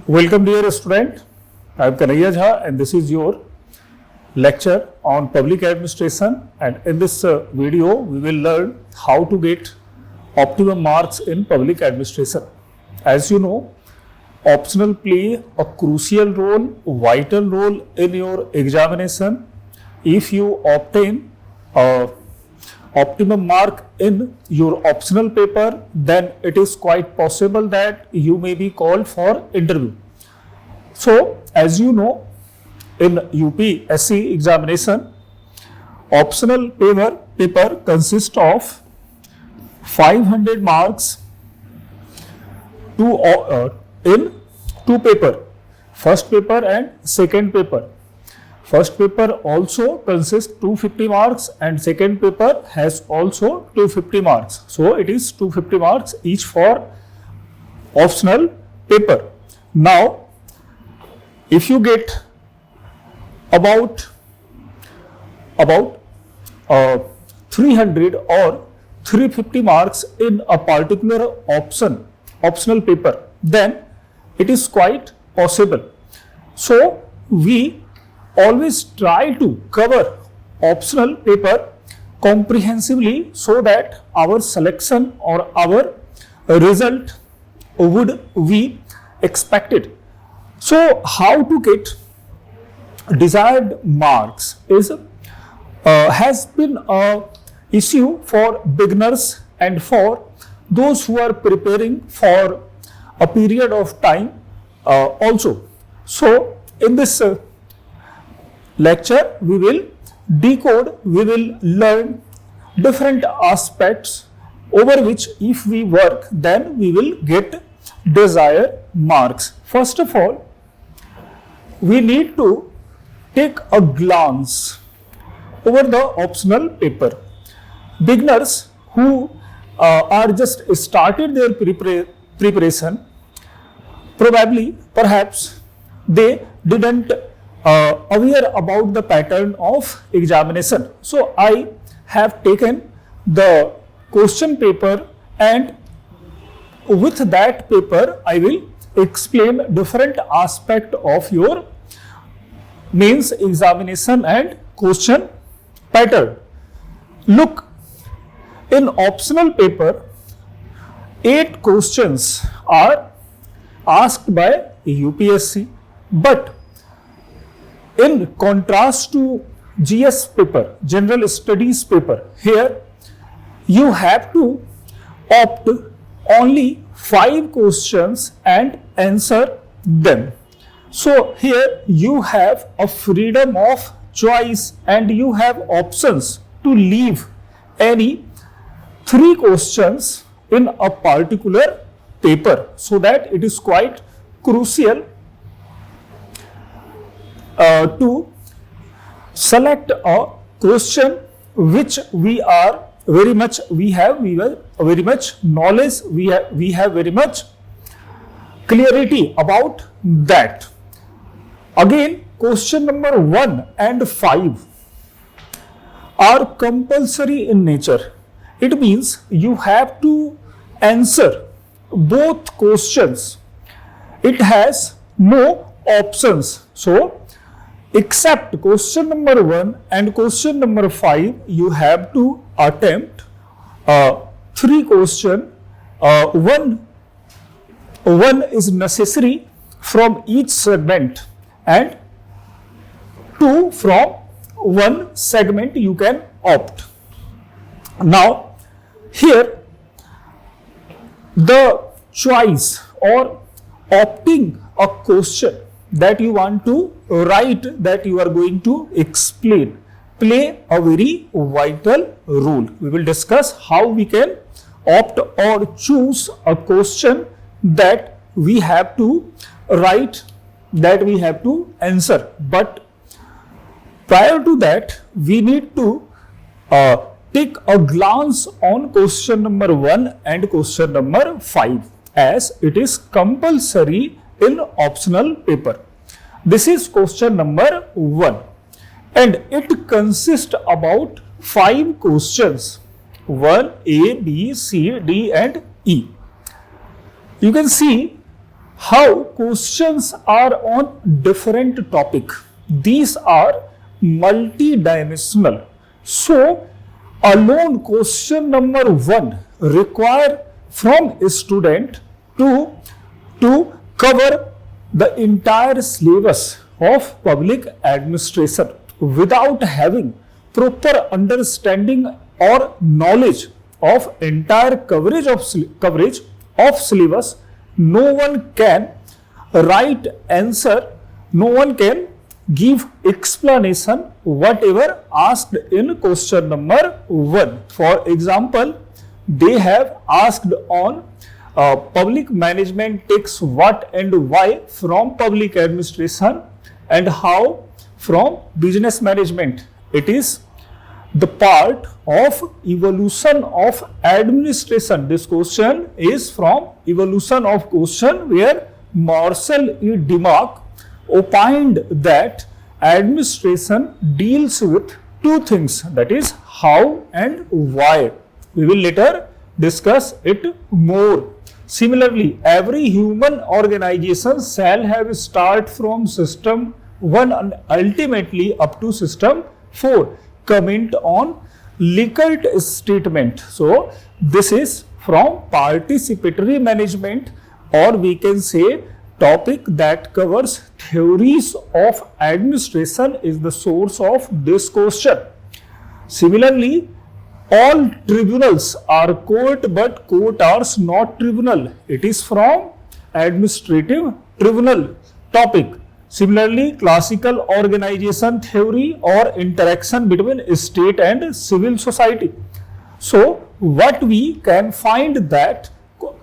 Welcome dear student, I am Kanhaiya Jha and this is your lecture on public administration, and in this video we will learn how to get optimum marks in public administration. As you know, optional play a crucial role, vital role in your examination. If you obtain a optimum mark in your optional paper, then it is quite possible that you may be called for interview. So, as you know, in UPSC examination, optional paper consists of 500 marks in two paper, first paper and second paper. First paper also consists 250 marks and second paper has also 250 marks. So, it is 250 marks each for optional paper. Now, if you get about 300 or 350 marks in a particular optional paper, then it is quite possible. So, we always try to cover optional paper comprehensively so that our selection or our result would be expected. So, how to get desired marks has been a issue for beginners and for those who are preparing for a period of time also. So, in this lecture, we will learn different aspects over which if we work, then we will get desired marks. First of all, we need to take a glance over the optional paper. Beginners who are just started their preparation, perhaps they didn't aware about the pattern of examination. So, I have taken the question paper, and with that paper I will explain different aspect of your mains examination and question pattern. Look, in optional paper, 8 questions are asked by UPSC, but in contrast to GS paper, general studies paper, here you have to opt only 5 questions and answer them. So, here you have a freedom of choice and you have options to leave any 3 questions in a particular paper, so that it is quite crucial to select a question which we have very much knowledge, we have very much clarity about that. Again, question number 1 and 5 are compulsory in nature. It means you have to answer both questions. It has no options. So, except question number 1 and question number 5, you have to attempt 3 questions. One is necessary from each segment, and 2 from one segment you can opt. Now, here the choice or opting a question that you want to write, that you are going to explain, play a very vital role. We will discuss how we can opt or choose a question that we have to write, that we have to answer. But prior to that, we need to take a glance on question number 1 and question number 5, as it is compulsory in optional paper. This is question number 1 and it consists about 5 questions, 1, A, B, C, D and E. You can see how questions are on different topic. These are multi-dimensional. So, alone question number 1 require from a student to cover the entire syllabus of public administration without having proper understanding or knowledge of entire coverage of syllabus. No one can write answer, no one can give explanation whatever asked in question number 1. For example, they have asked on public management takes what and why from public administration, and how from business management. It is the part of evolution of administration. This question is from evolution of question, where Marcel E. Demarque opined that administration deals with two things, that is how and why. We will later discuss it more. Similarly, every human organization shall have start from system 1 and ultimately up to system 4. Comment on Likert statement. So, this is from participatory management, or we can say topic that covers theories of administration is the source of this question. Similarly, all tribunals are court, but court are not tribunal. It is from administrative tribunal topic. Similarly, classical organization theory or interaction between state and civil society. So, what we can find that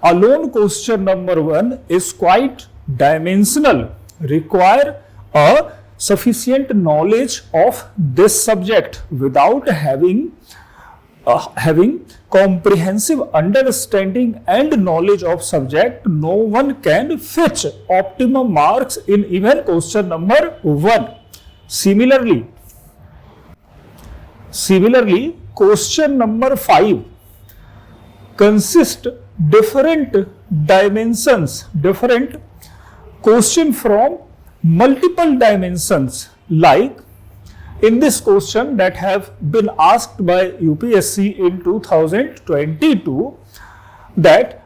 alone question number 1 is quite dimensional, require a sufficient knowledge of this subject. Without having comprehensive understanding and knowledge of subject, no one can fetch optimum marks in even question number 1. Similarly, question number 5 consists different dimensions, different question from multiple dimensions, like in this question that have been asked by UPSC in 2022, that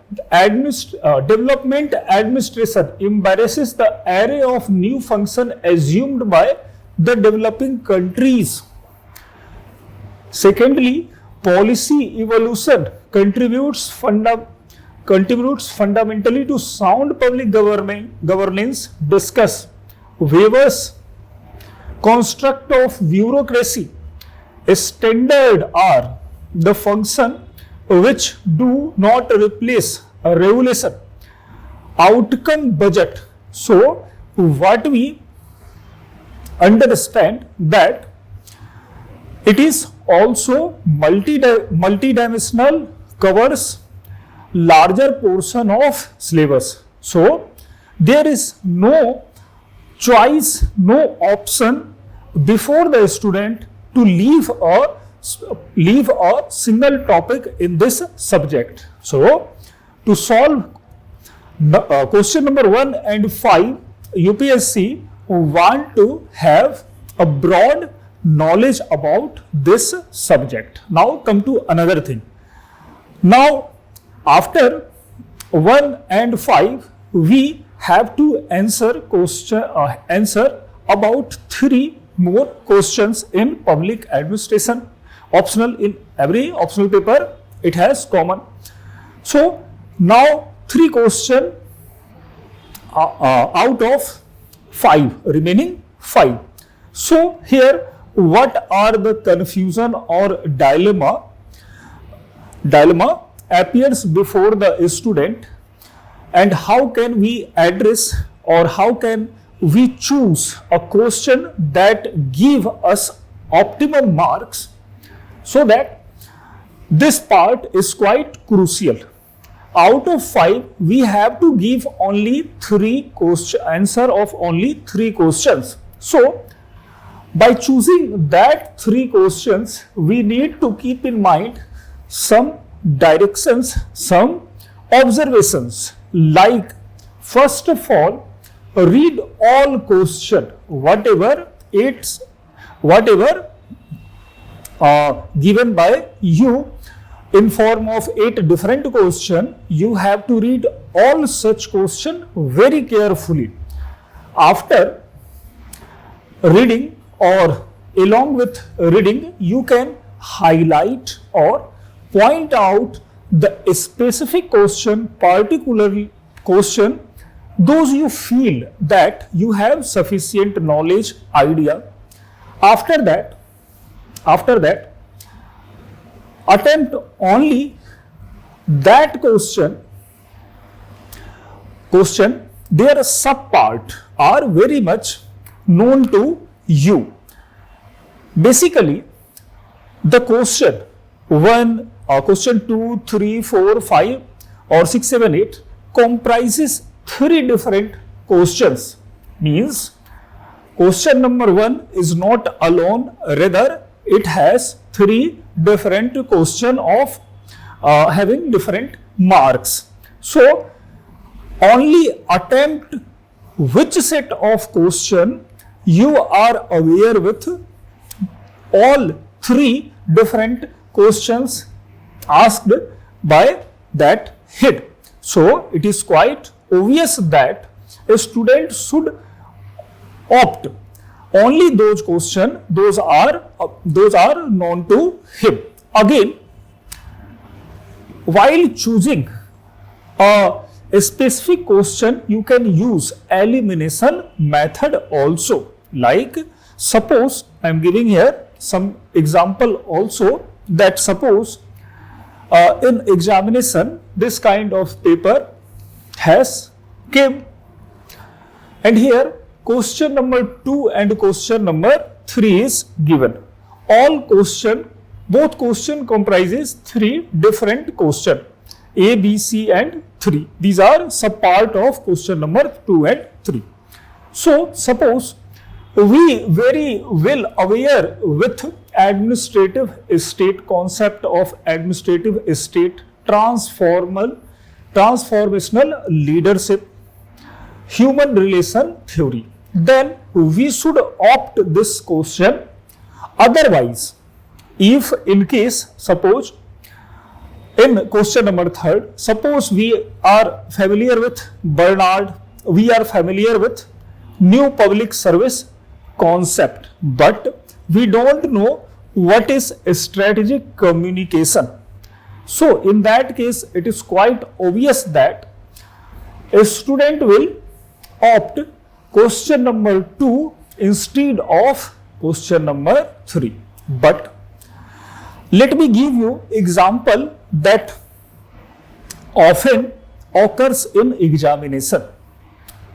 development administration embraces the array of new functions assumed by the developing countries. Secondly, policy evolution contributes fundamentally to sound public governance. Discuss Weber's construct of bureaucracy. Standard are the function which do not replace a regulation. Outcome budget. So, what we understand that it is also multidimensional, covers larger portion of syllabus. So, there is no choice, no option before the student to leave a single topic in this subject. So, to solve question number 1 and 5, UPSC want to have a broad knowledge about this subject. Now, come to another thing. Now, after 1 and 5, we have to answer about 3 more questions in public administration. Optional, in every optional paper it has common. So, now 3 questions out of 5, remaining 5. So, here what are the confusion or dilemma appears before the student, and how can we address, or how can we choose a question that give us optimum marks? So that this part is quite crucial. Out of 5, we have to give only 3 answer of only 3 questions. So, by choosing that 3 questions, we need to keep in mind some directions, some observations, like first of all, read all question, whatever given by you in form of 8 different question. You have to read all such question very carefully. After reading or along with reading, you can highlight or point out the specific question, particular question, those you feel that you have sufficient knowledge, idea. After that, attempt only that question, their subpart are very much known to you. Basically, the question 1, question 2, 3, 4, 5 or 6, 7, 8 comprises 3 different questions. Means question number 1 is not alone, rather it has 3 different question of having different marks. So only attempt which set of question you are aware with all 3 different questions asked by that head. So it is quite obvious that a student should opt only those questions those are known to him. Again, while choosing a specific question, you can use elimination method also. Like suppose I am giving here some example also, that suppose in examination this kind of paper has came, and here question number 2 and question number 3 is given. Both question comprises 3 different question, A, B, C and 3. These are subpart of question number 2 and 3. So suppose we very well aware with administrative state, concept of administrative state, transformational leadership, human relation theory, then we should opt this question. Otherwise, if in case suppose in question number 3, suppose we are familiar with Bernard, we are familiar with new public service concept, but we don't know what is strategic communication. So in that case, it is quite obvious that a student will opt question number 2 instead of question number 3. But let me give you example that often occurs in examination.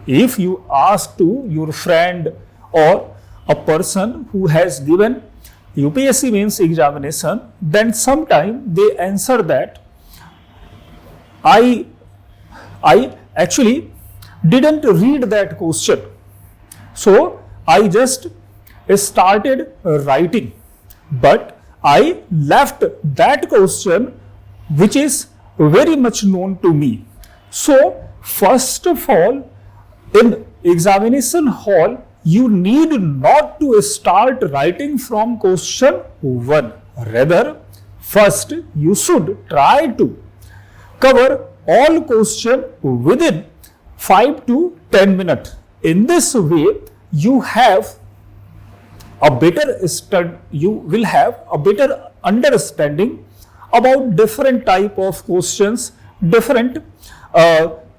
If you ask to your friend or a person who has given UPSC mains examination, then sometime they answer that I actually didn't read that question, so I just started writing, but I left that question which is very much known to me. So first of all, in examination hall, you need not to start writing from question 1. Rather, first you should try to cover all question within 5 to 10 minutes. In this way, you will have a better understanding about different type of questions, different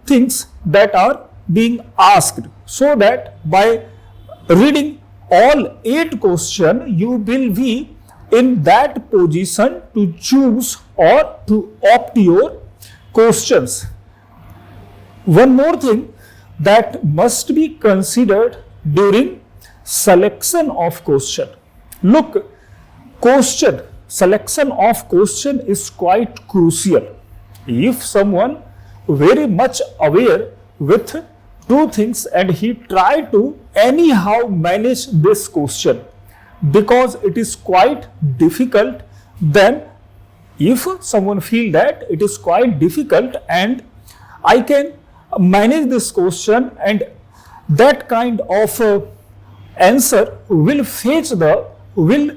things that are being asked, so that by reading all 8 questions, you will be in that position to choose or to opt your questions. One more thing that must be considered during selection of question. Look, selection of question is quite crucial. If someone very much aware with 2 things and he try to anyhow manage this question, because it is quite difficult, then if someone feel that it is quite difficult and I can manage this question, and that kind of answer will fetch the will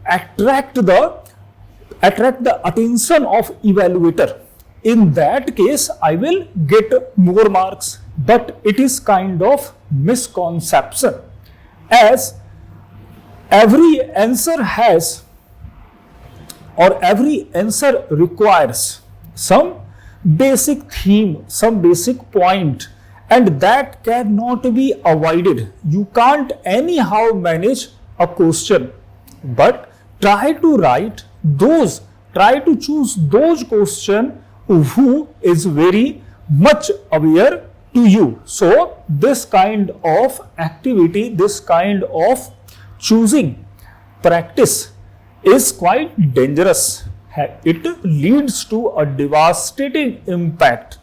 attract the attention of evaluator. In that case, I will get more marks. But it is kind of misconception, as every answer has, or every answer requires some basic theme, some basic point, and that cannot be avoided. You can't anyhow manage a question, but try to choose those questions who is very much aware to you. So this kind of activity, this kind of choosing practice is quite dangerous. It leads to a devastating impact.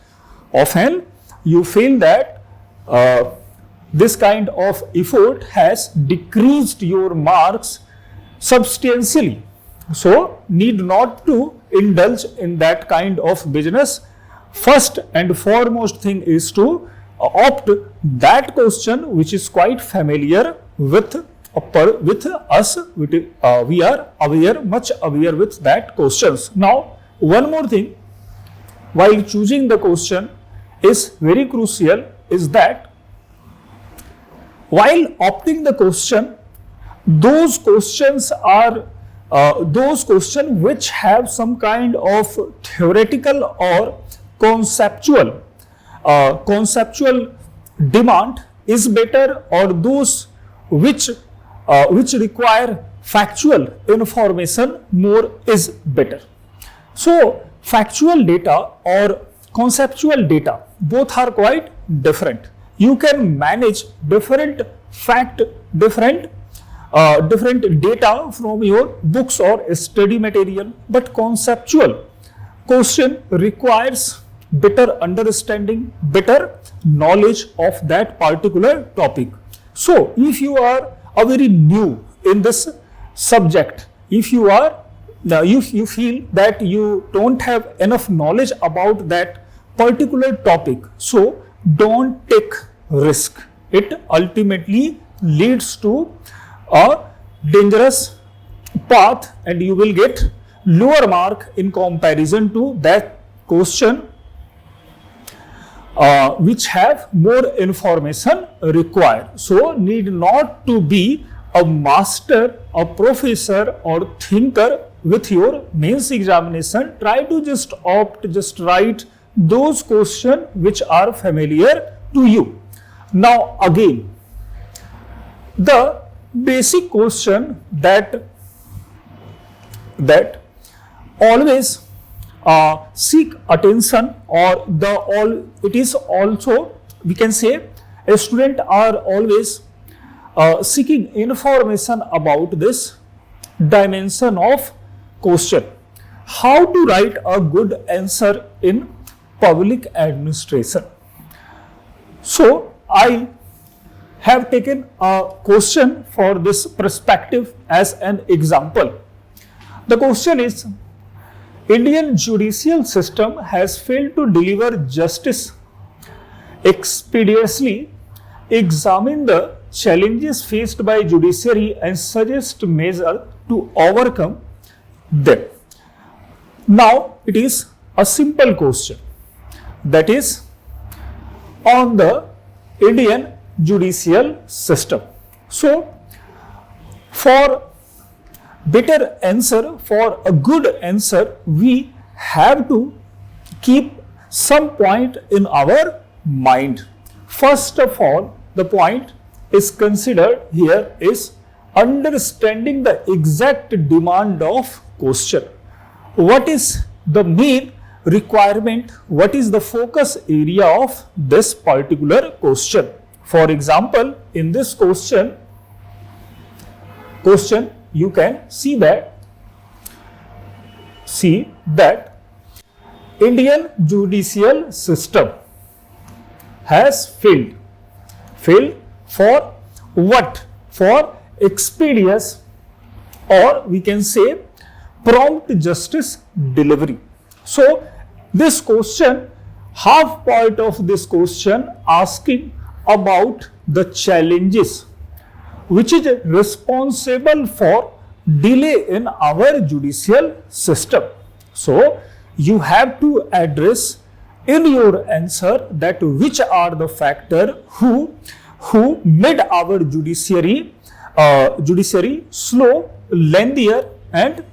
Often you feel that this kind of effort has decreased your marks substantially. So need not to indulge in that kind of business. First and foremost thing is to opt that question which is quite familiar with us. We are aware, much aware with that questions. Now, one more thing while choosing the question is very crucial, is that while opting the question, those questions are those questions which have some kind of theoretical or conceptual demand is better, or those which require factual information more is better. So factual data or conceptual data, both are quite different. You can manage different data from your books or study material, but conceptual question requires better understanding, better knowledge of that particular topic. So if you are very new in this subject, if you feel that you don't have enough knowledge about that particular topic, so don't take risk. It ultimately leads to a dangerous path, and you will get lower mark in comparison to that question which have more information required. So need not to be a master, a professor or thinker with your mains examination. Try to just write those questions which are familiar to you. Now again, the basic question that always seek attention, or it is also, we can say, a student are always seeking information about this dimension of question. How to write a good answer in public administration. So I have taken a question for this perspective as an example. The question is, Indian judicial system has failed to deliver justice expeditiously. Examine the challenges faced by judiciary and suggest measures to overcome them. Now it is a simple question, that is on the Indian judicial system. So for better answer, for a good answer, we have to keep some point in our mind. First of all, the point is considered here is understanding the exact demand of question. What is the main requirement? What is the focus area of this particular question? For example, in this question you can see that Indian judicial system has failed for what? For expeditious, or we can say prompt justice delivery. So this question, half part of this question asking about the challenges which is responsible for delay in our judicial system. So you have to address in your answer that which are the factor who made our judiciary slow, lengthier and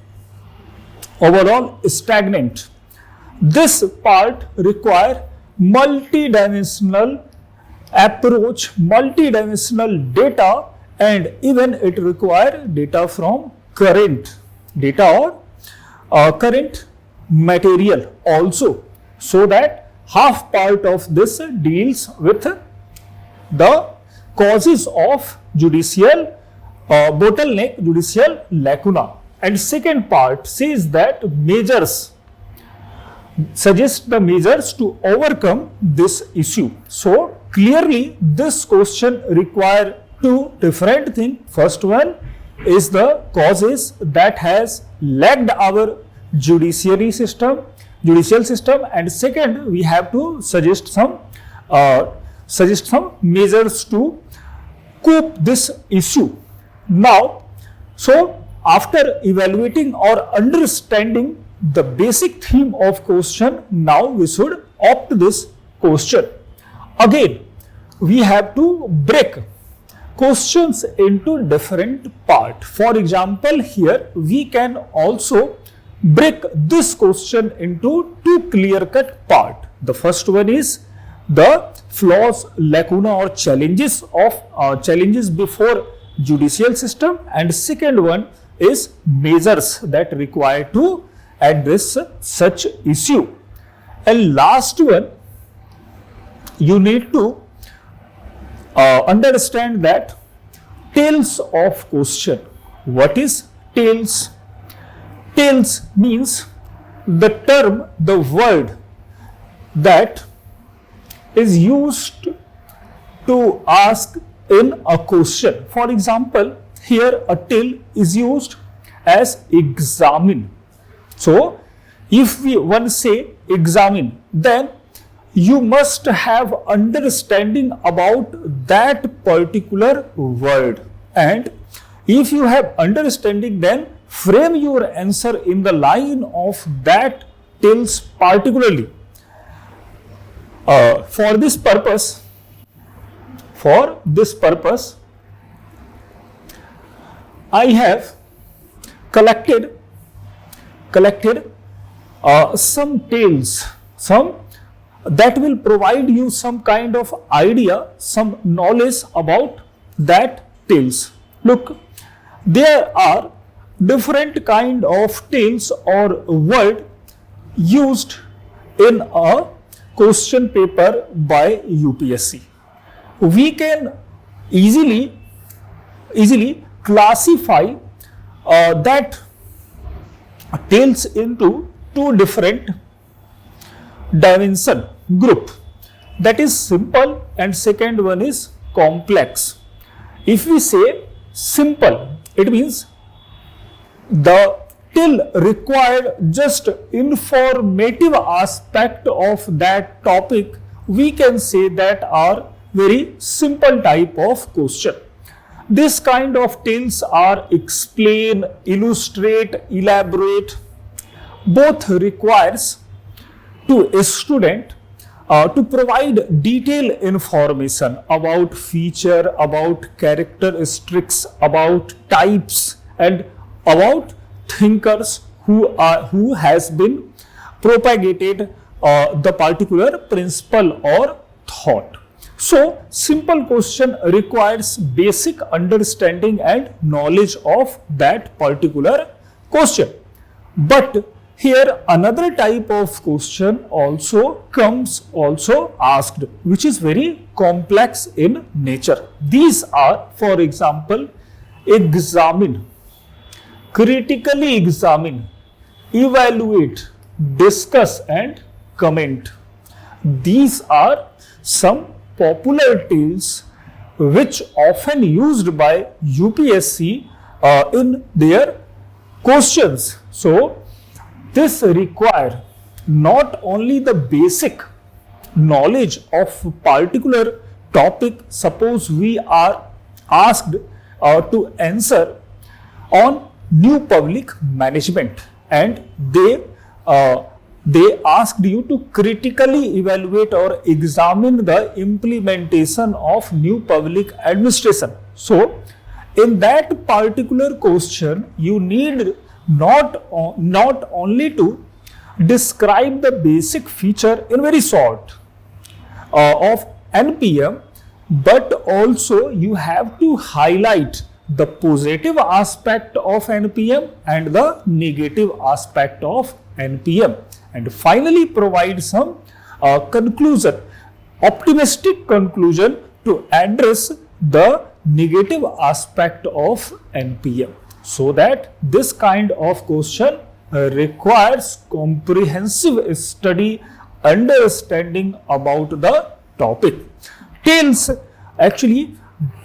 overall stagnant. This part require multidimensional approach, multidimensional data, and even it require data from current material also, so that half part of this deals with the causes of judicial bottleneck, judicial lacuna, and second part says that suggest the measures to overcome this issue. So clearly this question require two different things. First one is the causes that has lagged our judicial system, and second we have to suggest some measures to cope this issue. Now, so after evaluating or understanding the basic theme of question, now we should opt this question. Again, we have to break questions into different parts. For example, here we can also break this question into two clear-cut parts. The first one is the flaws, lacuna or challenges before judicial system, and second one is measures that require to address such issue. And last one, you need to understand that tails of question. What is tails? Tails means the term, the word that is used to ask in a question. For example, here a tail is used as examine. So if one say examine, then you must have understanding about that particular word, and if you have understanding, then frame your answer in the line of that tails particularly. For this purpose, I have collected some tails, that will provide you some kind of idea, some knowledge about that tails. Look, there are different kind of tails or word used in a question paper by UPSC. We can easily classify that tails into two different dimension group, that is simple and second one is complex. If we say simple, it means the till required just informative aspect of that topic, we can say that are very simple type of question. This kind of tales are explain, illustrate, elaborate. Both requires to a student to provide detailed information about feature, about characteristics, about types, and about thinkers who has been propagated the particular principle or thought. So simple question requires basic understanding and knowledge of that particular question. But here another type of question also asked, which is very complex in nature. These are, for example, examine, critically examine, evaluate, discuss and comment. These are some popular tales which often used by UPSC in their questions. So this require not only the basic knowledge of particular topic. Suppose we are asked to answer on new public management, and they asked you to critically evaluate or examine the implementation of new public administration. So in that particular question, you need not only to describe the basic feature in very short of NPM, but also you have to highlight the positive aspect of NPM and the negative aspect of NPM, and finally provide some conclusion, optimistic conclusion to address the negative aspect of NPM. So that this kind of question requires comprehensive study, understanding about the topic. Tails actually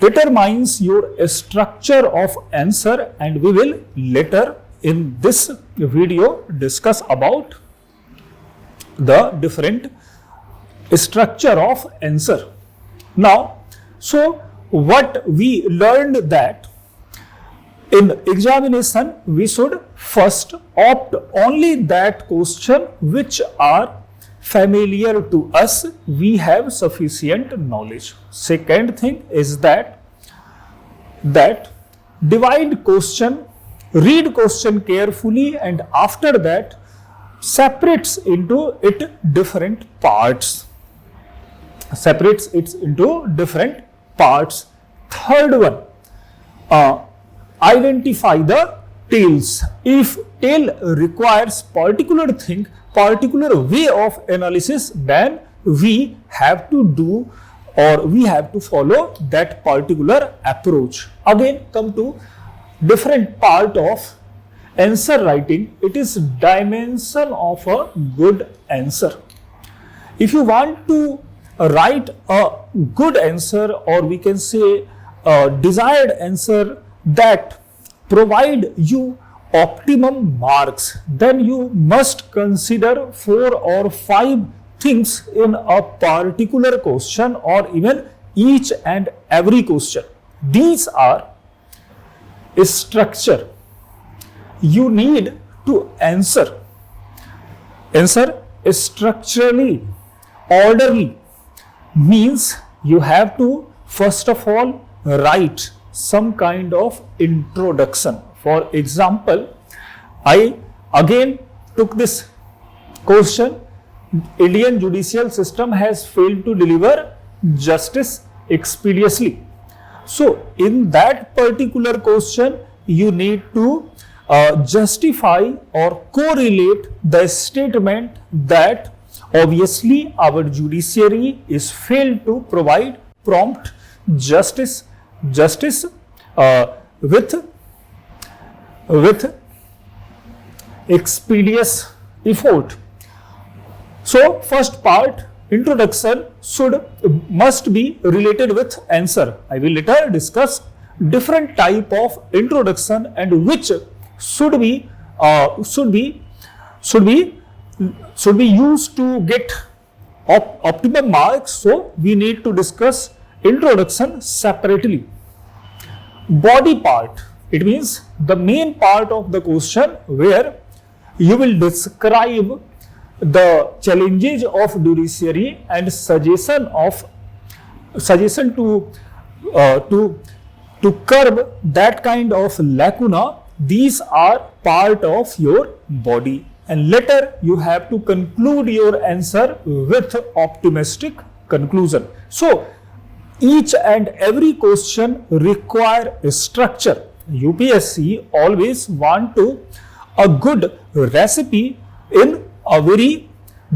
determines your structure of answer, and we will later in this video discuss about the different structure of answer. Now, so what we learned that in examination we should first opt only that question which are familiar to us, we have sufficient knowledge. Second thing is that divide question, read question carefully, and after that separates into it different parts. Third one, identify the tails. If tail requires particular thing, particular way of analysis, then we have to do or we have to follow that particular approach. Again, come to different part of answer writing. It is dimension of a good answer. If you want to write a good answer, or we can say a desired answer that provide you optimum marks, then you must consider 4 or 5 things in a particular question, or even each and every question. These are a structure you need to answer structurally, orderly, means you have to first of all write some kind of introduction. For example, I again took this question: Indian judicial system has failed to deliver justice expeditiously. So in that particular question, you need to justify or correlate the statement that obviously our judiciary is failed to provide prompt justice with expeditious effort. So first part, introduction, must be related with answer. I will later discuss different type of introduction and which should be used to get optimum marks. So we need to discuss introduction separately. Body part, it means the main part of the question where you will describe the challenges of judiciary and suggestion to curb that kind of lacuna. These are part of your body, and later you have to conclude your answer with optimistic conclusion. So each and every question require a structure. UPSC always want to a good recipe in a very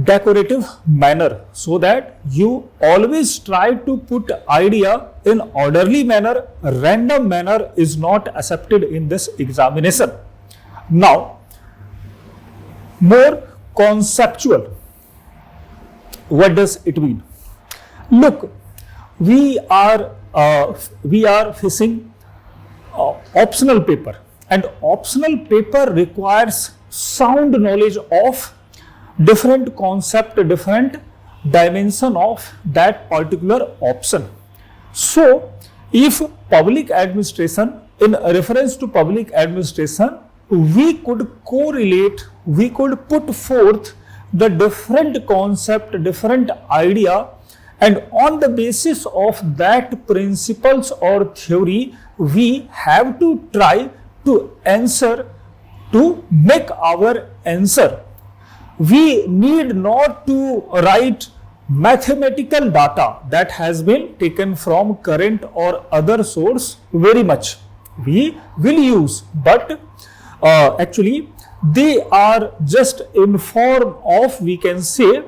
decorative manner, so that you always try to put idea in orderly manner. Random manner is not accepted in this examination. Now, more conceptual. What does it mean? Look, we are facing optional paper, and optional paper requires sound knowledge of different concept, different dimension of that particular option. So, if public administration, in reference to public administration, we could correlate, we could put forth the different concept, different idea, and on the basis of that principles or theory, we have to try to answer, to make our answer. We need not to write mathematical data that has been taken from current or other source very much. We will use, but actually they are just in form of, we can say,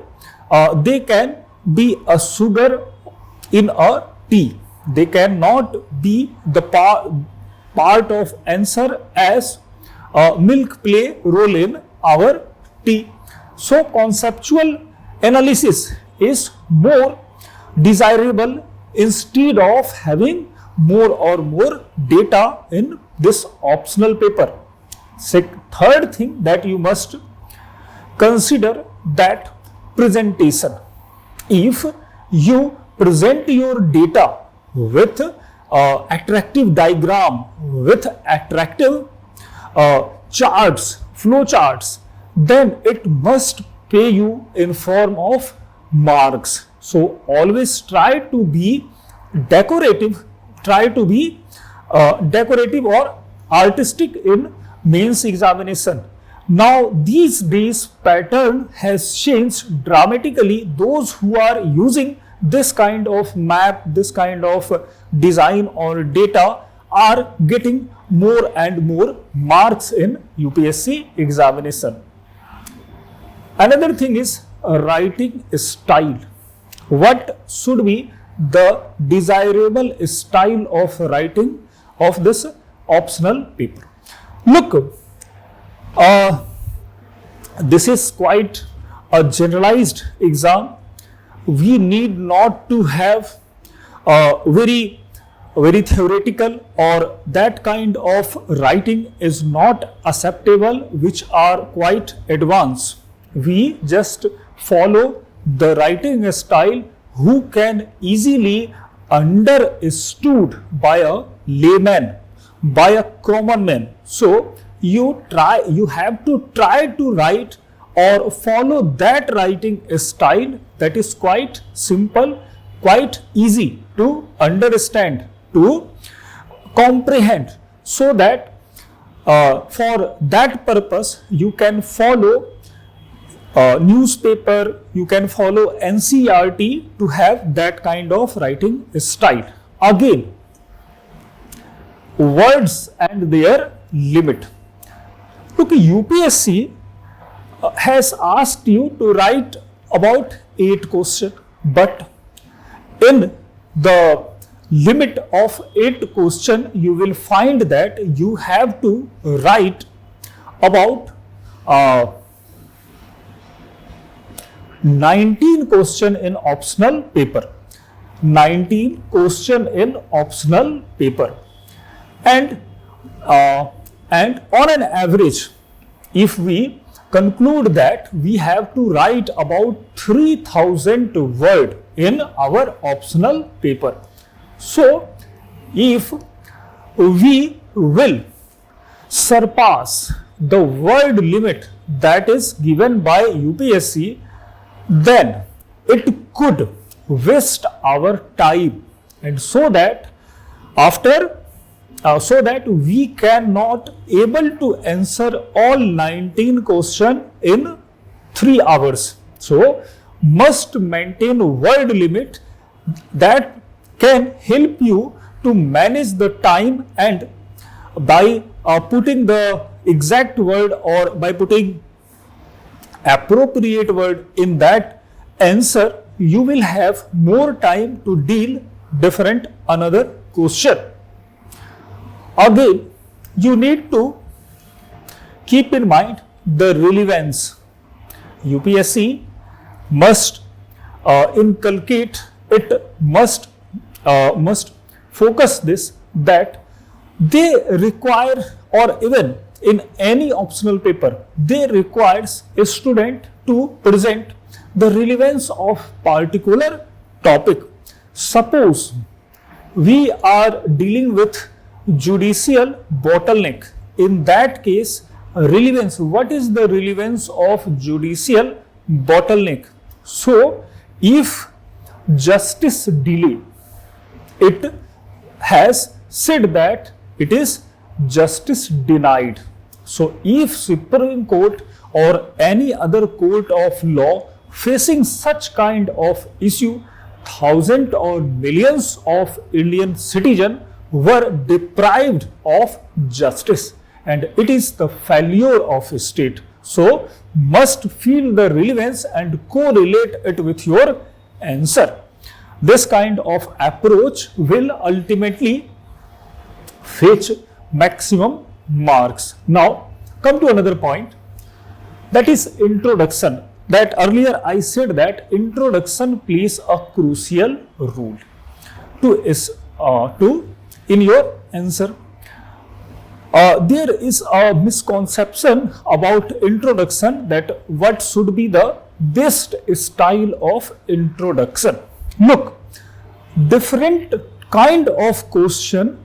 they can be a sugar in a tea. They cannot be the part of answer as milk play role in our tea. So conceptual analysis is more desirable instead of having more or more data in this optional paper. Third thing that you must consider, that presentation. If you present your data with attractive diagram, with attractive charts, flow charts, then it must pay you in form of marks. So always try to be decorative, try to be decorative or artistic in mains examination. Now these days pattern has changed dramatically. Those who are using this kind of map, this kind of design or data are getting more and more marks in UPSC examination. Another thing is writing style. What should be the desirable style of writing of this optional paper? Look, this is quite a generalized exam. We need not to have very theoretical, or that kind of writing is not acceptable which are quite advanced. We just follow the writing style who can easily understood by a layman, by a common man. So you have to try to write or follow that writing style that is quite simple, quite easy to understand, to comprehend, so that for that purpose you can follow newspaper, you can follow NCERT to have that kind of writing style. Again, words and their limit. Look, UPSC has asked you to write about 8 questions, but in the limit of 8 questions, you will find that you have to write about 19 questions in optional paper. 19 questions in optional paper. And on an average, if we conclude that we have to write about 3000 words in our optional paper. So, if we will surpass the word limit that is given by UPSC, then it could waste our time, and so that we cannot able to answer all 19 questions in 3 hours. So must maintain word limit that can help you to manage the time, and by putting the exact word or by putting appropriate word in that answer, you will have more time to deal different another question. Again, you need to keep in mind the relevance. UPSC must inculcate, it must focus this, that they require, or even in any optional paper, they requires a student to present the relevance of particular topic. Suppose we are dealing with judicial bottleneck. In that case, relevance. What is the relevance of judicial bottleneck? So, if justice delay, it has said that it is justice denied. So, if Supreme Court or any other court of law facing such kind of issue, thousands or millions of Indian citizens were deprived of justice, and it is the failure of a state. So, must feel the relevance and correlate it with your answer. This kind of approach will ultimately fetch maximum marks. Now, come to another point, that is introduction. That earlier I said that introduction plays a crucial role to in your answer. There is a misconception about introduction, that what should be the best style of introduction. Look, different kind of question,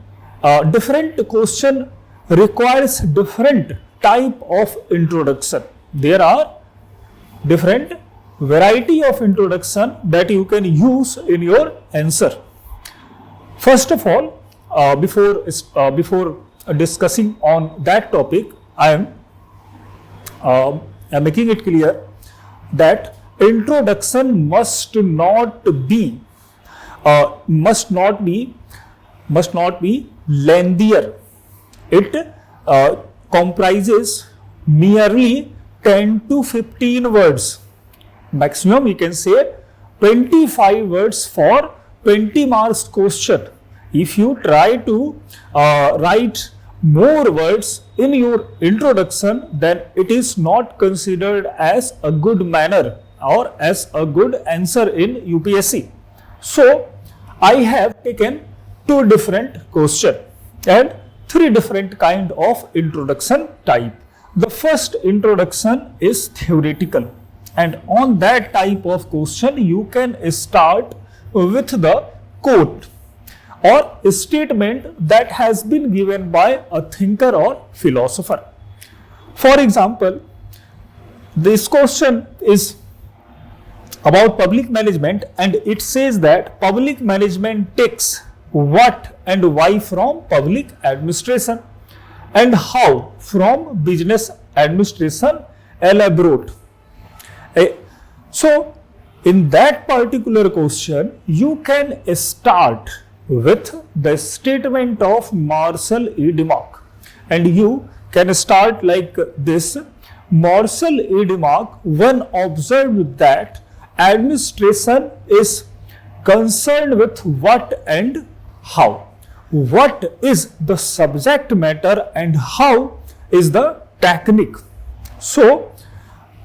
different question requires different type of introduction. There are different variety of introduction that you can use in your answer. First of all, before discussing on that topic, I am making it clear that introduction must not be lengthier. It comprises merely 10 to 15 words. Maximum you can say 25 words for 20 marks question. If you try to write more words in your introduction, then it is not considered as a good manner or as a good answer in UPSC. So, I have taken two different questions and three different kind of introduction type. The first introduction is theoretical, and on that type of question you can start with the quote or a statement that has been given by a thinker or philosopher. For example, this question is about public management, and it says that public management takes what and why from public administration and how from business administration. Elaborate. So, in that particular question, you can start with the statement of Marshall E. DeMark, and you can start like this. Marshall E. DeMark, one observed that administration is concerned with what and how. What is the subject matter and how is the technique. So,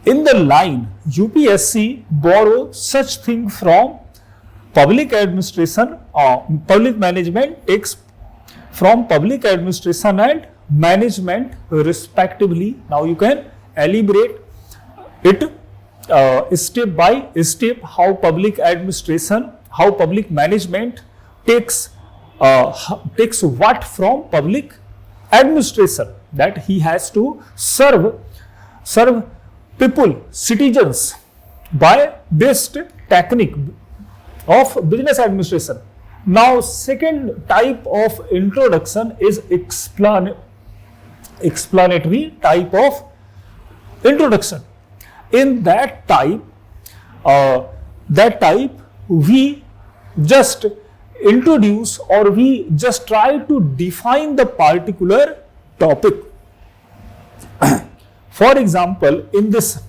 in the line, UPSC borrow such thing from public administration or public management takes from public administration and management respectively. Now you can elaborate it step by step, how public administration, how public management takes what from public administration, that he has to serve people, citizens by best technique of business administration. Now, second type of introduction is explanatory type of introduction. In that type we just introduce or we just try to define the particular topic. For example, in this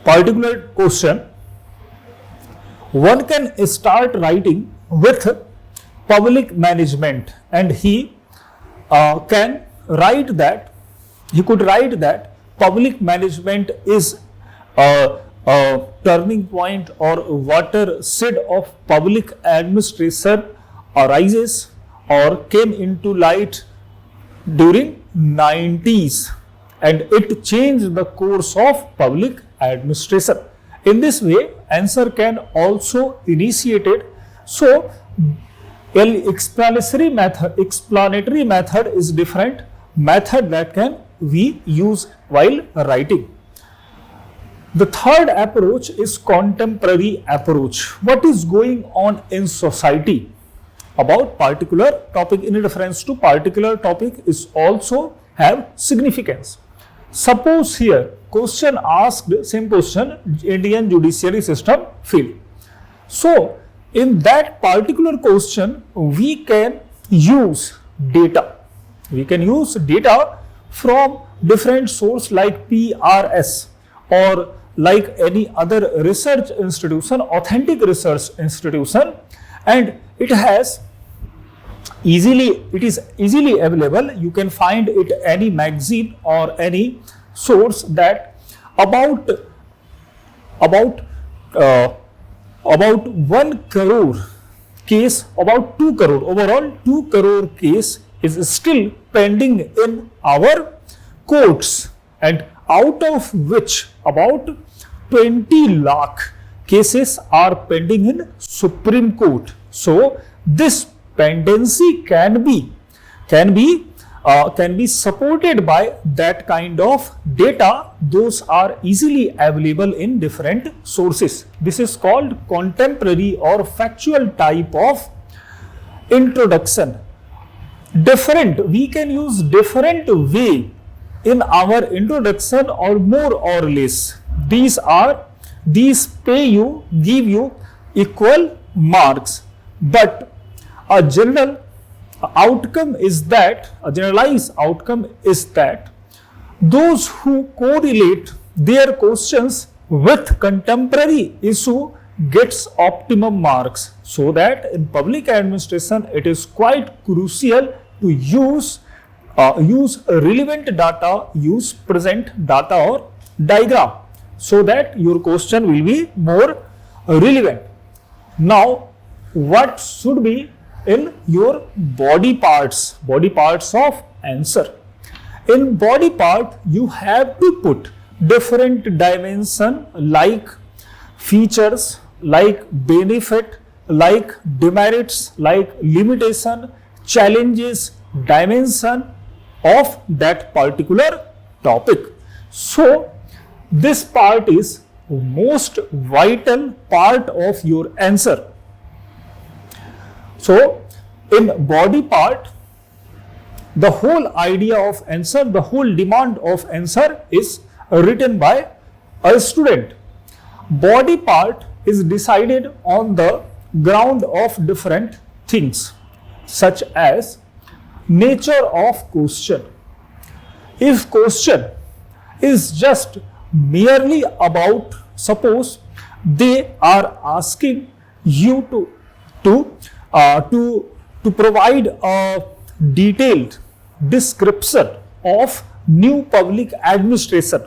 particular question, one can start writing with public management, and he could write that public management is a turning point or watershed of public administration arises or came into light during 90s, and it changed the course of public administration. In this way, answer can also initiated. So, explanatory method is different method that can we use while writing. The third approach is contemporary approach. What is going on in society about particular topic in reference to particular topic is also have significance. Suppose here question asked, same question, Indian judiciary system failed. So in that particular question we can use data. We can use data from different source like PRS or like any other research institution, authentic research institution, and it is easily available. You can find it any magazine or any source that about 1 crore case, about 2 crore, overall 2 crore case is still pending in our courts, and out of which about 20 lakh cases are pending in Supreme Court. So this pendency can be supported by that kind of data. Those are easily available in different sources. This is called contemporary or factual type of introduction. We can use different way in our introduction or more or less. These give you equal marks, but a generalized outcome is that those who correlate their questions with contemporary issue gets optimum marks. So that in public administration it is quite crucial to use relevant data, use present data or diagram, so that your question will be more relevant. Now, what should be in your body parts of answer? In body part, you have to put different dimension like features, like benefit, like demerits, like limitation, challenges, dimension of that particular topic. So this part is most vital part of your answer. So in body part, the whole idea of answer, the whole demand of answer is written by a student. Body part is decided on the ground of different things, such as nature of question. If question is just merely about, suppose they are asking you to provide a detailed description of new public administration.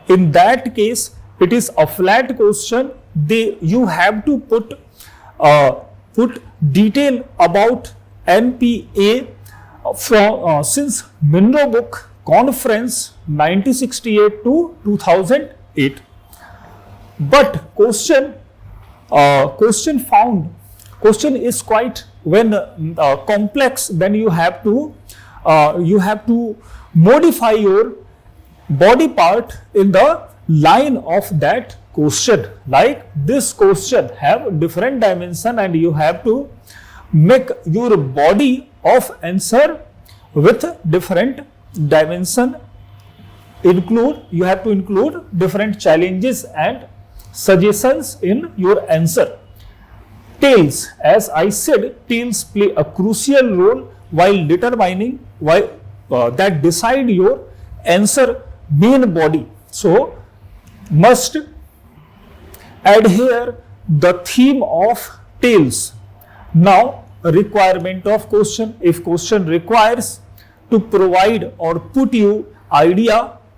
In that case, it is a flat question. You have to put detail about NPA from since Monroe Book Conference 1968 to 2008. But question is quite complex. Then you have to modify your body part in the line of that question. Like this question have different dimension, and you have to make your body of answer with different dimension. You have to include different challenges and suggestions in your answer. Tails, as I said, tails play a crucial role while determining that decide your answer main body. So must adhere the theme of tails. Now, a requirement of question. If question requires to provide or put you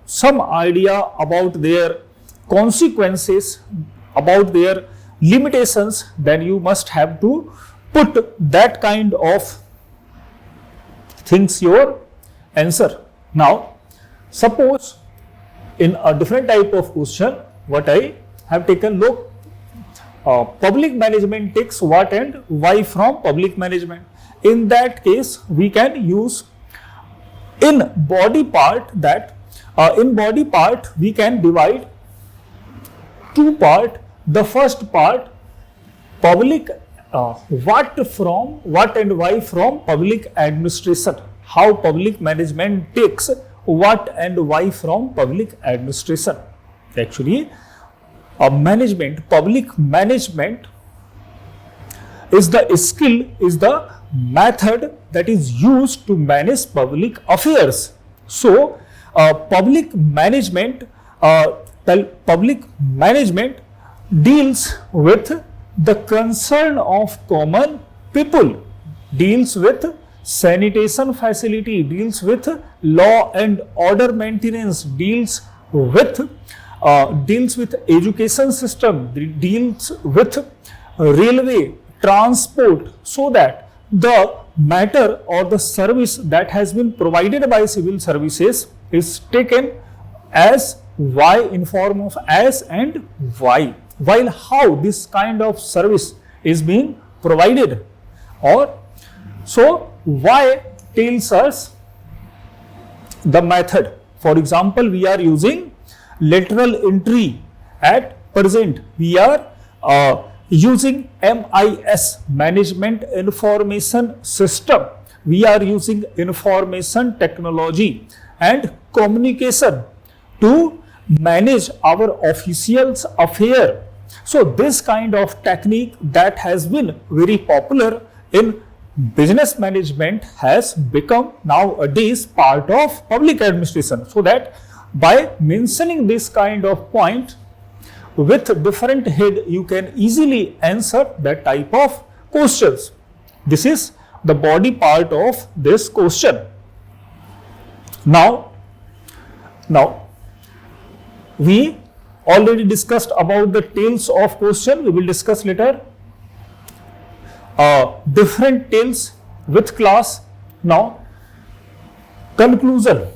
some idea about their consequences, about their limitations, then you must have to put that kind of things your answer. Now, suppose in a different type of question, what I have taken, look, public management takes what and why from public management. In that case, we can use in body part that in body part we can divide two part. The first part, public what and why from public administration. How public management takes what and why from public administration. Actually, public management is the skill, is the method that is used to manage public affairs. So, public management deals with the concern of common people, deals with sanitation facility, deals with law and order maintenance, deals with education system, deals with railway, transport, so that the matter or the service that has been provided by civil services is taken as why, in form of as and why, while how this kind of service is being provided. Or so why tells us the method. For example, we are using lateral entry at present. We are using MIS, Management Information System. We are using information technology and communication to manage our officials' affair. So this kind of technique that has been very popular in business management has become nowadays part of public administration. So that by mentioning this kind of point with different head, you can easily answer that type of questions. This is the body part of this question. Now we already discussed about the tails of question. We will discuss later different tails with class. Now, conclusion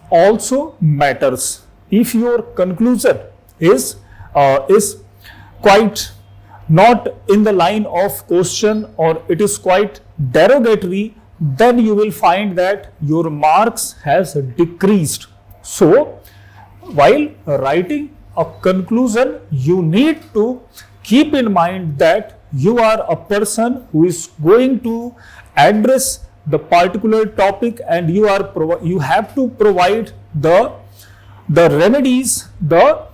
also matters. If your conclusion is quite not in the line of question, or it is quite derogatory, then you will find that your marks has decreased. So, while writing a conclusion, you need to keep in mind that you are a person who is going to address the particular topic, and you have to provide the remedies, the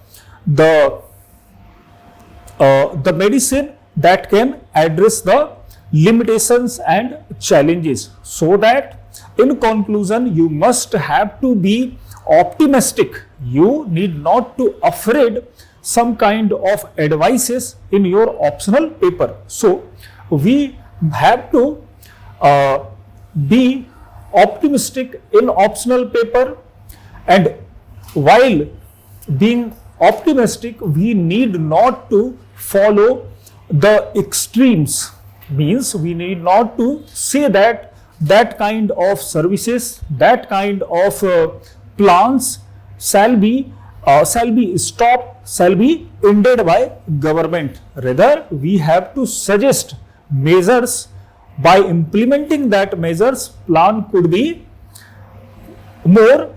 medicine that can address the limitations and challenges. So that in conclusion, you must have to be optimistic. You need not to afraid some kind of advices in your optional paper. So we have to be optimistic in optional paper, and while being optimistic, we need not to follow the extremes. Means we need not to say that that kind of services, that kind of plans shall be stopped, shall be ended by government. Rather, we have to suggest measures. By implementing that measures, plan could be more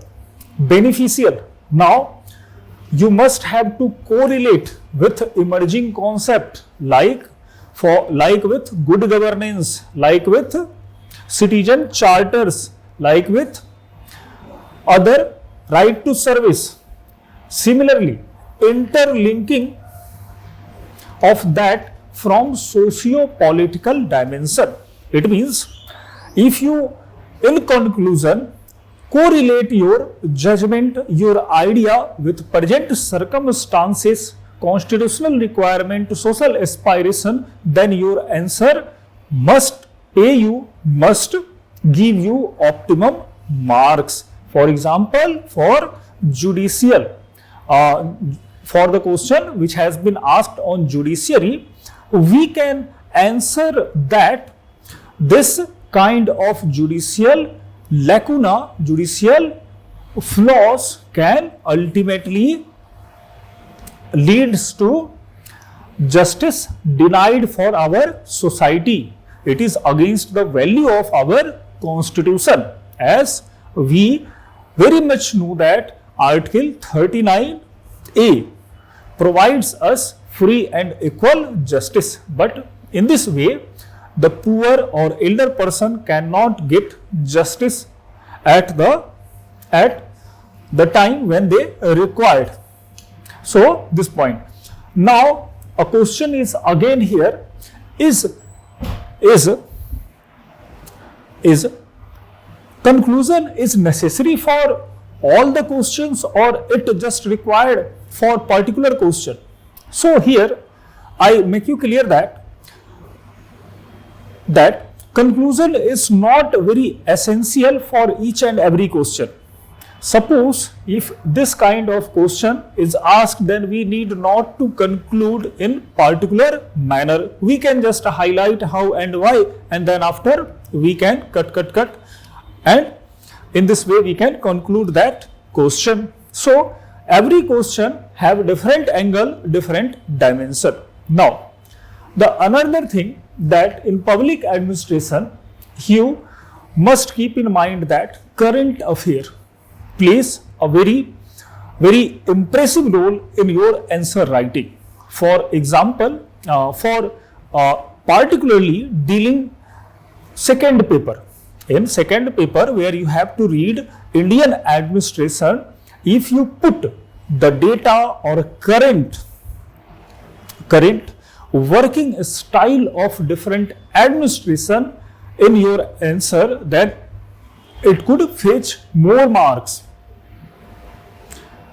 beneficial. Now, you must have to correlate with emerging concept like with good governance, like with citizen charters, like with other right to service. Similarly, interlinking of that from socio-political dimension. It means if you, in conclusion, correlate your judgment, your idea with present circumstances, constitutional requirement, social aspiration, then your answer must give you optimum marks. For example, for judicial, for the question which has been asked on judiciary, we can answer that this kind of judicial lacuna, judicial flaws can ultimately leads to justice denied for our society. It is against the value of our constitution, as we very much know that Article 39A provides us free and equal justice, but in this way the poor or elder person cannot get justice at the time when they required. So this point. Now a question is again here, is conclusion is necessary for all the questions, or it just required for particular question? So here I make you clear that conclusion is not very essential for each and every question. Suppose if this kind of question is asked, then we need not to conclude in particular manner. We can just highlight how and why, and then after we can cut, and in this way we can conclude that question. So every question have different angle, different dimension. Now the another thing that in public administration you must keep in mind that current affair plays a very impressive role in your answer writing. For example, particularly dealing second paper. In second paper where you have to read Indian administration, if you put the data or current working style of different administration in your answer, then it could fetch more marks.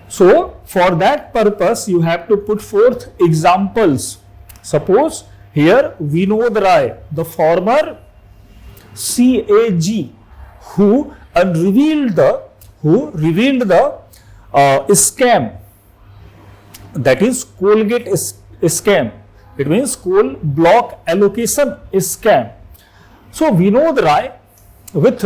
So for that purpose you have to put forth examples. Suppose here Vinod Rai, the former CAG, who revealed the scam, that is Colgate scam. It means coal block allocation scam. So Vinod Rai, with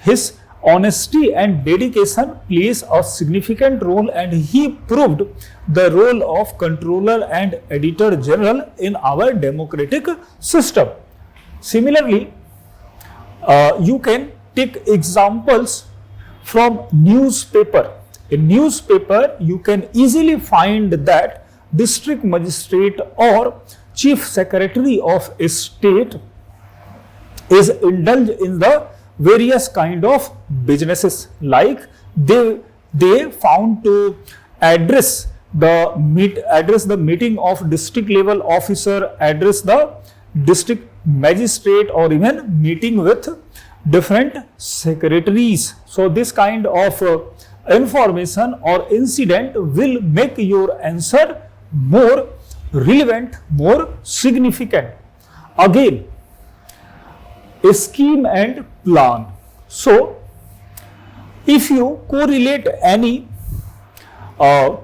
his honesty and dedication, plays a significant role, and he proved the role of controller and editor general in our democratic system. Similarly, you can take examples from newspaper. In newspaper you can easily find that district magistrate or chief secretary of a state is indulged in the various kind of businesses, like they found to address the meeting of district level officer, address the district magistrate, or even meeting with different secretaries. So this kind of information or incident will make your answer more relevant, more significant. Again, a scheme and plan. So if you correlate any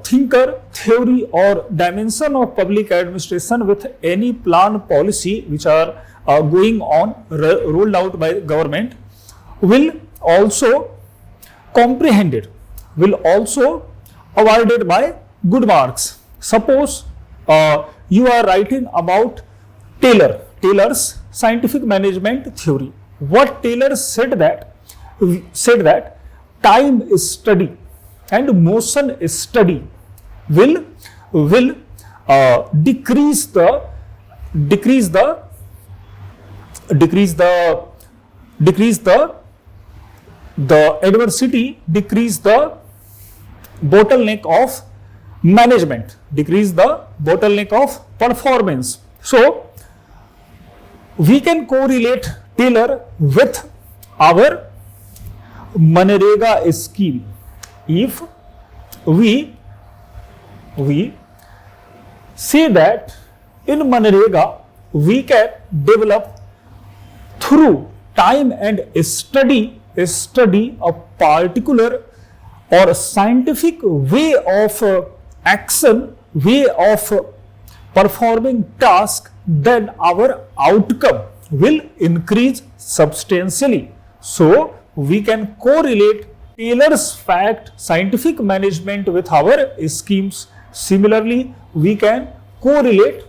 thinker, theory or dimension of public administration with any plan, policy which are going on, rolled out by government, will also comprehended, will also awarded by good marks. Suppose you are writing about Taylor's scientific management theory. What Taylor said that time is study and motion is study will decrease the adversity, decrease the bottleneck of management, decrease the bottleneck of performance. So we can correlate Taylor with our Manrega scheme. If we say that in Manrega we can develop through time and study a particular or a scientific way of action, way of performing task then our outcome will increase substantially. So we can correlate Taylor's fact scientific management with our schemes. Similarly, we can correlate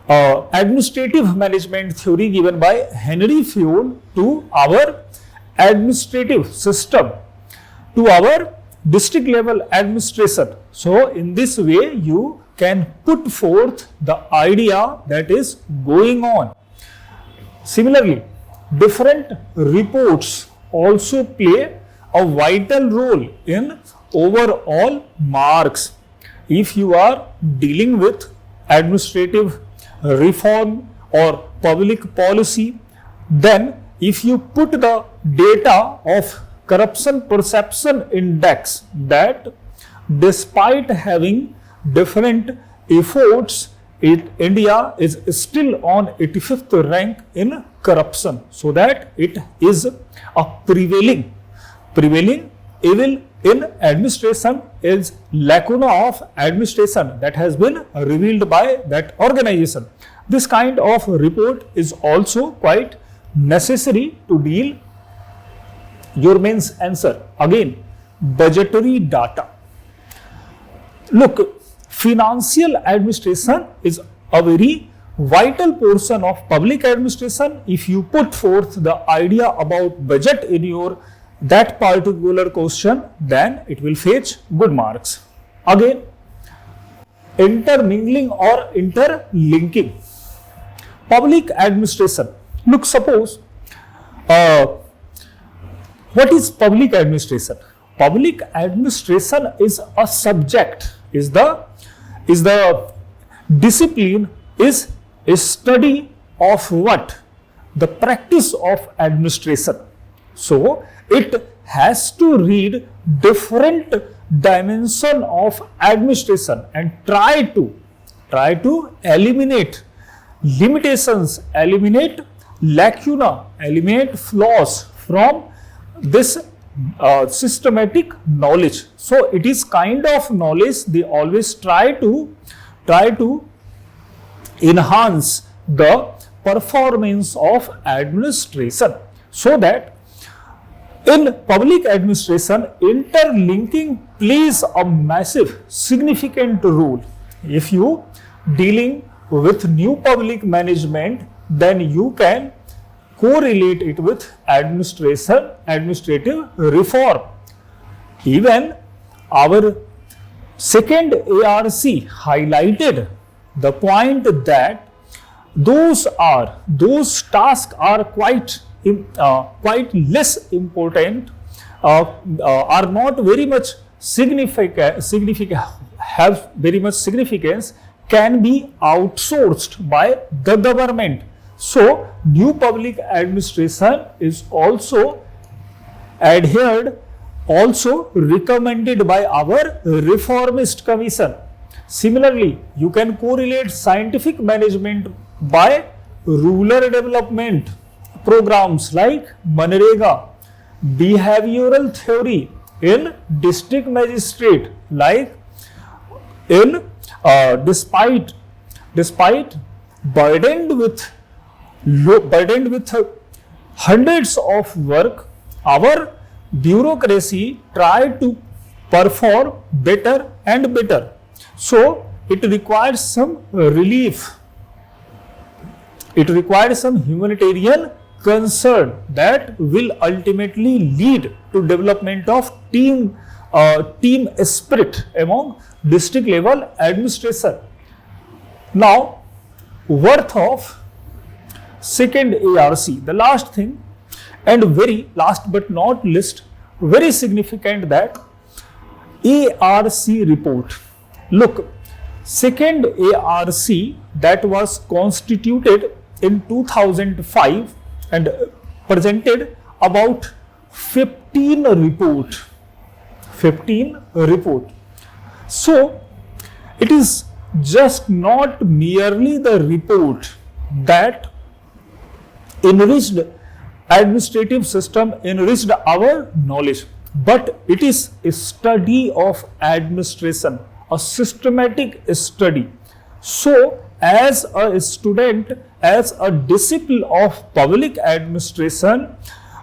administrative management theory given by Henry Fayol to our administrative system, to our district level administration. So in this way you can put forth the idea that is going on. Similarly, different reports also play a vital role in overall marks. If you are dealing with administrative reform or public policy, then if you put the data of corruption perception index, that despite having different efforts, India is still on 85th rank in corruption, so that it is a prevailing evil in administration, is lacuna of administration that has been revealed by that organization. This kind of report is also quite necessary to deal. Your mains answer, again, budgetary data. Look, financial administration is a very vital portion of public administration. If you put forth the idea about budget in your that particular question, then it will fetch good marks. Again, intermingling or interlinking. Public administration. Look, suppose what is public administration? Public administration is a subject, is the discipline, is a study of what? The practice of administration. So it has to read different dimension of administration and try to eliminate limitations, eliminate lacuna, eliminate flaws from this systematic knowledge. So it is kind of knowledge they always try to enhance the performance of administration, so that in public administration, interlinking plays a massive, significant role. If you dealing with new public management, then you can correlate it with administrative reform. Even our second ARC highlighted the point that those tasks are quite less important, are not very much significant, have very much significance, can be outsourced by the government. So new public administration is also adhered, also recommended by our reformist commission. Similarly, you can correlate scientific management by rural development programs like Manrega, behavioral theory in district magistrate, like in despite burdened with hundreds of work, our bureaucracy try to perform better and better. So it requires some relief. It requires some humanitarian concern that will ultimately lead to development of team spirit among district level administration. Now, worth of second ARC, the last thing, and very last but not least, very significant, that ARC report. Look, second ARC that was constituted in 2005 and presented about 15 report. So it is just not merely the report that enriched administrative system, enriched our knowledge, but it is a study of administration, a systematic study. So, as a student, as a disciple of public administration,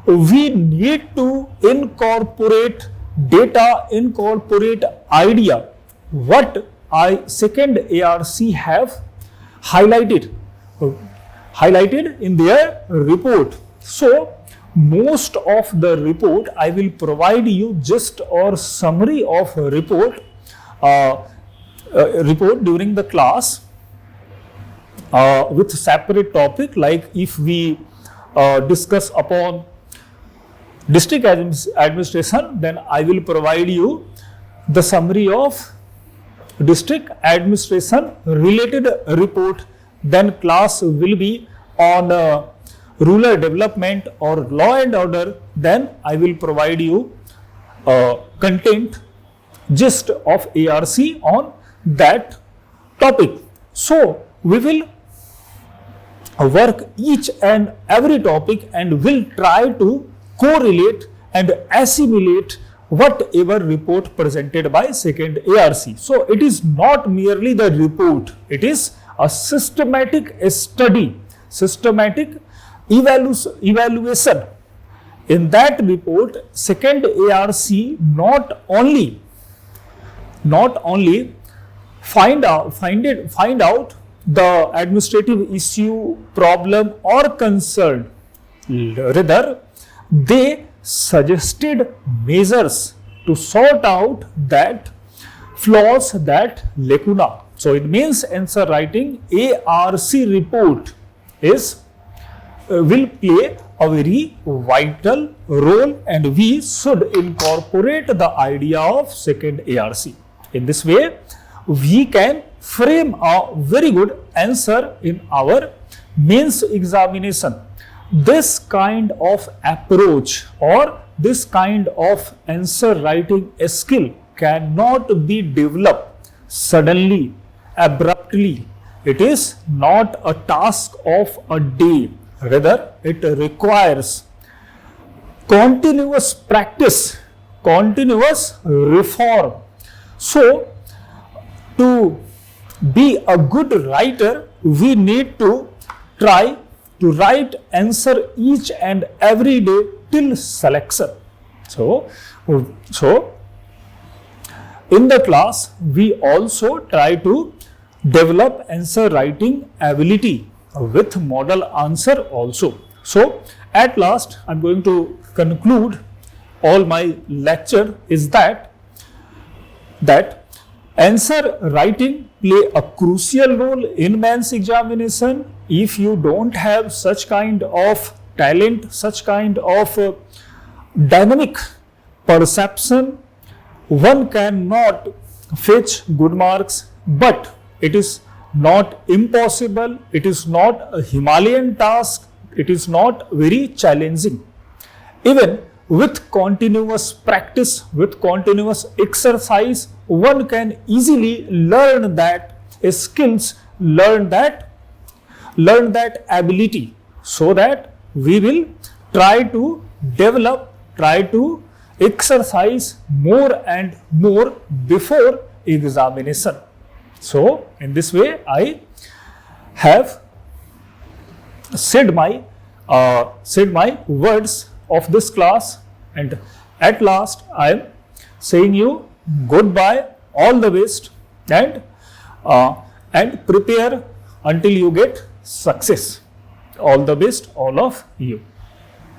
we need to incorporate data, incorporate idea, what second ARC have highlighted in their report. So, most of the report I will provide you just or summary of report during the class with separate topic, like if we discuss upon district administration, then I will provide you the summary of district administration related report. Then class will be on rural development or law and order. Then I will provide you content gist of ARC on that topic. So we will work each and every topic and will try to correlate and assimilate whatever report presented by second ARC. So it is not merely the report, it is a systematic study, systematic evaluation. In that report, second ARC not only find out the administrative issue, problem or concern, rather they suggested measures to sort out that flaws, that lacuna. So it means answer writing ARC report will play a very vital role, and we should incorporate the idea of second ARC. In this way, we can frame a very good answer in our mains examination. This kind of approach or this kind of answer writing skill cannot be developed suddenly, abruptly. It is not a task of a day. Rather, it requires continuous practice, continuous reform. So, to be a good writer, we need to try to write answer each and every day till selection. So in the class, we also try to develop answer writing ability with model answer also. So at last, I am going to conclude all my lecture is that answer writing play a crucial role in mains examination. If you don't have such kind of talent, such kind of dynamic perception, one cannot fetch good marks. But it is not impossible, it is not a Himalayan task, it is not very challenging. Even with continuous practice, with continuous exercise, one can easily learn that skills, learn that ability, so that we will try to develop, try to exercise more and more before examination. So in this way, I have said my words of this class, and at last I am saying you goodbye, all the best, and prepare until you get success. All the best, all of you.